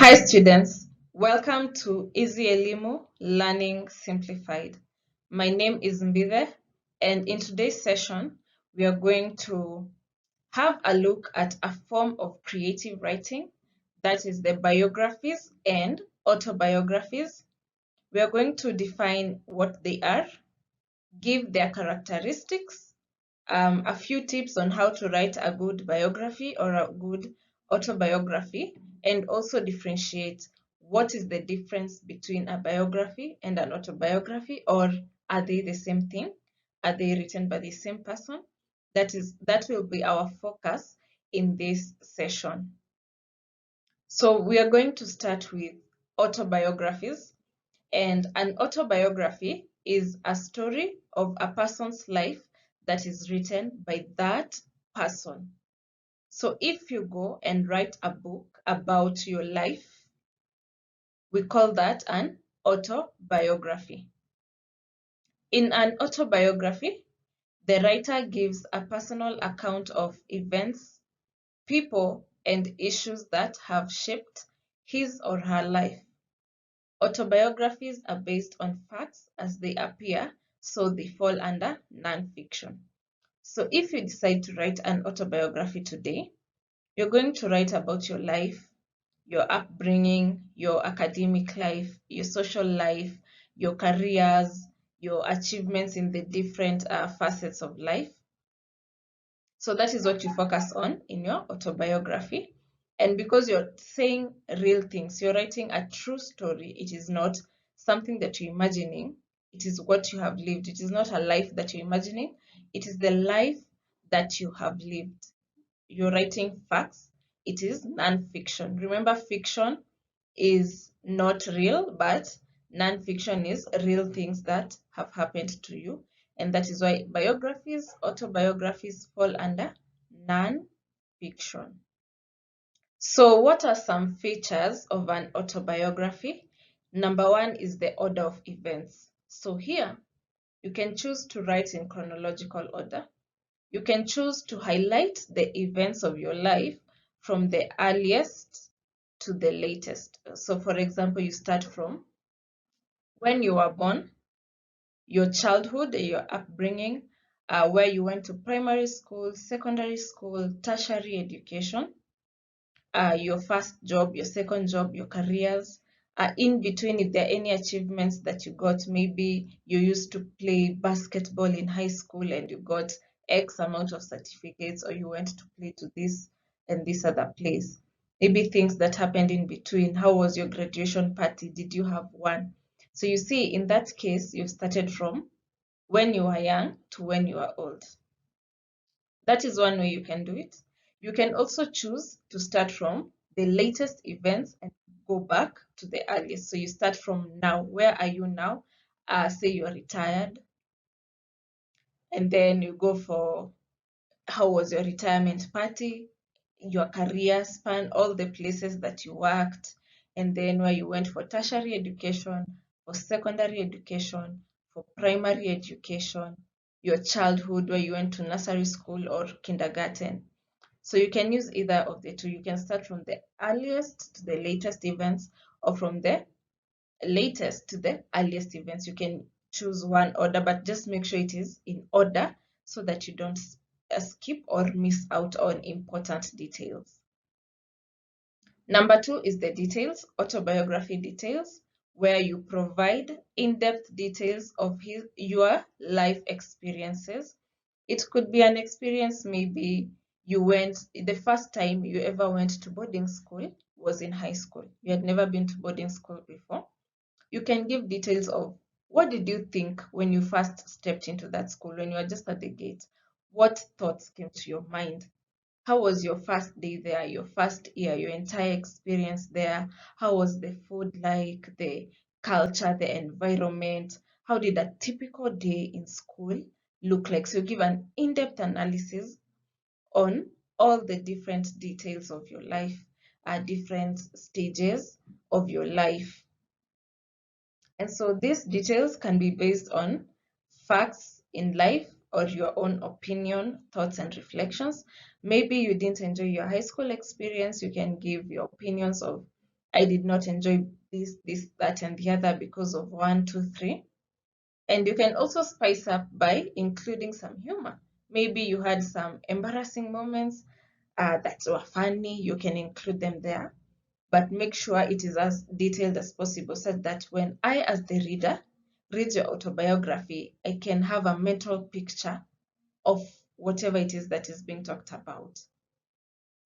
Hi students, welcome to Easy Elimu Learning Simplified. My name is Mbide, and in today's session we are going to have a look at a form of creative writing, that is the biographies and autobiographies. We are going to define what they are, give their characteristics, a few tips on how to write a good biography or a good autobiography, and also differentiate what is the difference between a biography and an autobiography, or are they the same thing? Are they written by the same person? That will be our focus in this session. So we are going to start with autobiographies. And an autobiography is a story of a person's life that is written by that person. So if you go and write a book about your life, we call that an autobiography. In an autobiography, the writer gives a personal account of events, people, and issues that have shaped his or her life. Autobiographies are based on facts as they appear, so they fall under non-fiction. So if you decide to write an autobiography today, you're going to write about your life, your upbringing, your academic life, your social life, your careers, your achievements in the different facets of life. So that is what you focus on in your autobiography. And because you're saying real things, you're writing a true story. It is not something that you're imagining. It is what you have lived. It is not a life that you're imagining. It is the life that you have lived. You're writing facts. It is non-fiction. Remember, fiction is not real, but non-fiction is real things that have happened to you. And that is why biographies, autobiographies fall under non-fiction. So what are some features of an autobiography? Number one is the order of events. So here, you can choose to write in chronological order. You can choose to highlight the events of your life from the earliest to the latest. So for example, you start from when you were born, your childhood, your upbringing, where you went to primary school, secondary school, tertiary education, your first job, your second job, your careers. In between, if there are any achievements that you got, maybe you used to play basketball in high school and you got X amount of certificates, or you went to play to this and this other place. Maybe things that happened in between. How was your graduation party? Did you have one? So you see, in that case, you've started from when you are young to when you are old. That is one way you can do it. You can also choose to start from the latest events and go back to the earliest. So you start from now. Where are you now? Say you're retired, and then you go for how was your retirement party, your career span, all the places that you worked, and then where you went for tertiary education, for secondary education, for primary education, your childhood, where you went to nursery school or kindergarten. So you can use either of the two. You can start from the earliest to the latest events, or from the latest to the earliest events. You can choose one order, but just make sure it is in order so that you don't skip or miss out on important details. Number two is the details, autobiography details, where you provide in-depth details of your life experiences. It could be an experience, maybe the first time you ever went to boarding school was in high school. You had never been to boarding school before. You can give details of what did you think when you first stepped into that school, when you were just at the gate? What thoughts came to your mind? How was your first day there, your first year, your entire experience there? How was the food like, the culture, the environment? How did a typical day in school look like? So you give an in-depth analysis on all the different details of your life, different stages of your life. And so these details can be based on facts in life or your own opinion, thoughts, and reflections. Maybe you didn't enjoy your high school experience. You can give your opinions of I did not enjoy this, that, and the other because of one, two, three. And you can also spice up by including some humor. Maybe you had some embarrassing moments that were funny, you can include them there, but make sure it is as detailed as possible so that when I, as the reader, read your autobiography, I can have a mental picture of whatever it is that is being talked about.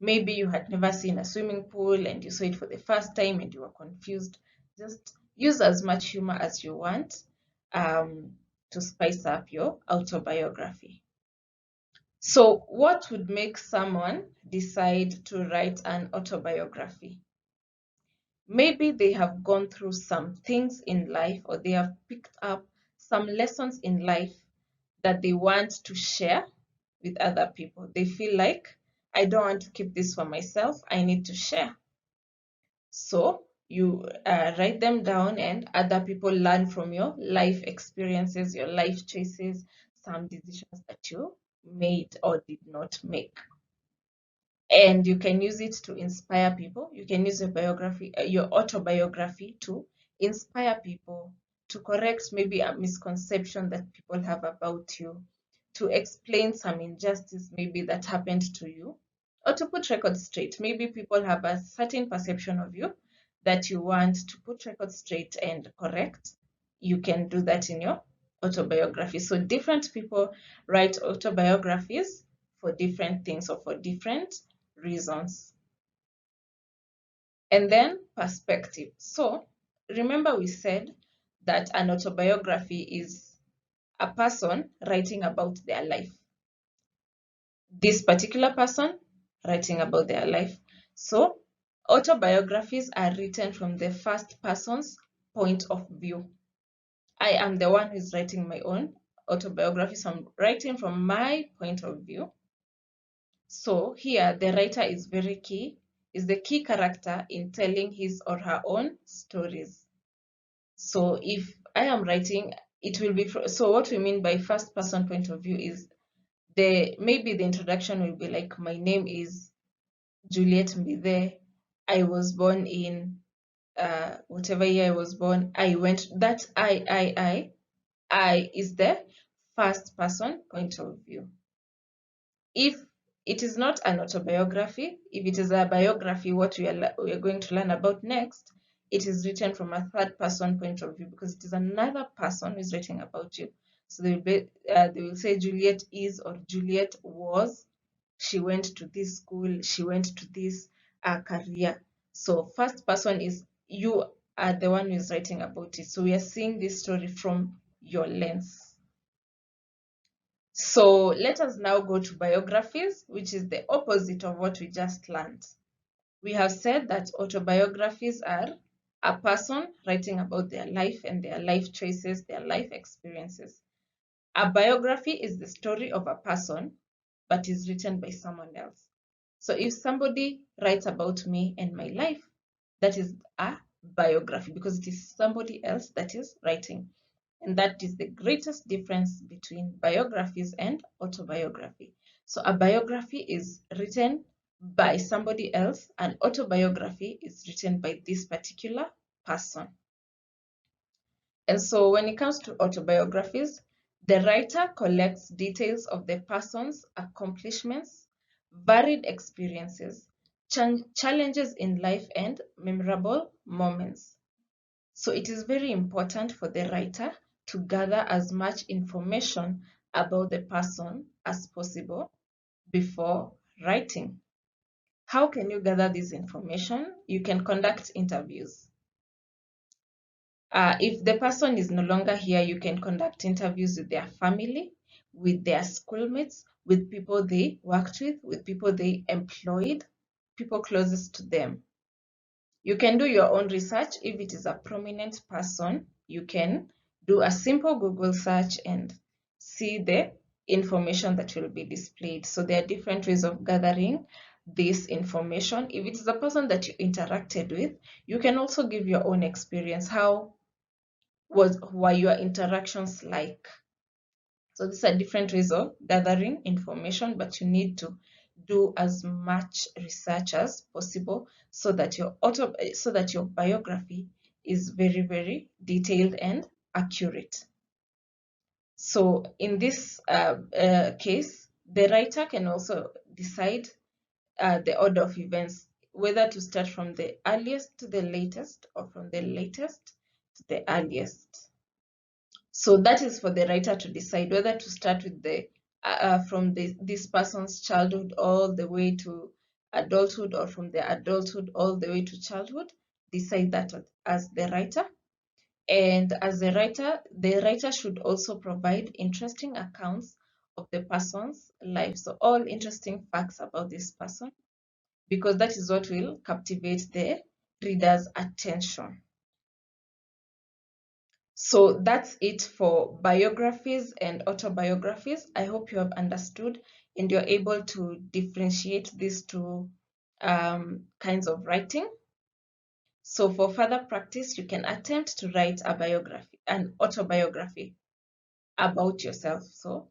Maybe you had never seen a swimming pool and you saw it for the first time and you were confused. Just use as much humor as you want to spice up your autobiography. So, what would make someone decide to write an autobiography? Maybe they have gone through some things in life or they have picked up some lessons in life that they want to share with other people. They feel like, I don't want to keep this for myself, I need to share. So you write them down and other people learn from your life experiences, your life choices, some decisions that you made or did not make. And you can use it to inspire people. You can use your biography, your autobiography to inspire people, to correct maybe a misconception that people have about you, to explain some injustice maybe that happened to you, or to put records straight. Maybe people have a certain perception of you that you want to put records straight and correct. You can do that in your autobiography. So different people write autobiographies for different things or for different reasons. And then perspective. So remember we said that an autobiography is a person writing about their life. This particular person writing about their life. So autobiographies are written from the first person's point of view. I am the one who is writing my own autobiography, so I'm writing from my point of view. So here the writer is very key, is the key character in telling his or her own stories. So if I am writing, it will be, so what we mean by first person point of view is maybe the introduction will be like, my name is Juliet Mbide. I was born in whatever year I was born. I went, that I is the first person point of view. If it is not an autobiography, if it is a biography, what we are going to learn about next, it is written from a third person point of view because it is another person who is writing about you. So they will say Juliet is or Juliet was, she went to this school, she went to this career. So first person is you are the one who is writing about it. So we are seeing this story from your lens. So let us now go to biographies, which is the opposite of what we just learned. We have said that autobiographies are a person writing about their life and their life choices, their life experiences. A biography is the story of a person, but is written by someone else. So if somebody writes about me and my life, that is a biography because it is somebody else that is writing. And that is the greatest difference between biographies and autobiography. So a biography is written by somebody else, and autobiography is written by this particular person. And so when it comes to autobiographies, the writer collects details of the person's accomplishments, varied experiences, challenges in life, and memorable moments. So it is very important for the writer to gather as much information about the person as possible before writing. How can you gather this information? You can conduct interviews. If the person is no longer here, you can conduct interviews with their family, with their schoolmates, with people they worked with people they employed, people closest to them. You can do your own research. If it is a prominent person, you can do a simple Google search and see the information that will be displayed. So there are different ways of gathering this information. If it is a person that you interacted with, you can also give your own experience. How were your interactions like? So these are different ways of gathering information, but you need to do as much research as possible so that your biography is very, very detailed and accurate. So in this case, the writer can also decide the order of events, whether to start from the earliest to the latest or from the latest to the earliest. So that is for the writer to decide whether to start with the from this person's childhood all the way to adulthood, or from the adulthood all the way to childhood. Decide that as the writer. And as the writer should also provide interesting accounts of the person's life. So all interesting facts about this person, because that is what will captivate the reader's attention. So that's it for biographies and autobiographies. I hope you have understood and you're able to differentiate these two kinds of writing. So for further practice, you can attempt to write a biography, an autobiography about yourself. So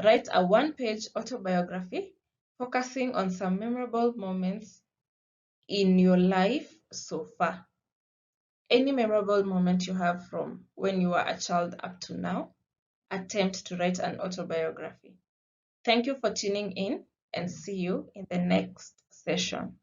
write a one-page autobiography focusing on some memorable moments in your life so far. Any memorable moment you have from when you were a child up to now, attempt to write an autobiography. Thank you for tuning in, and see you in the next session.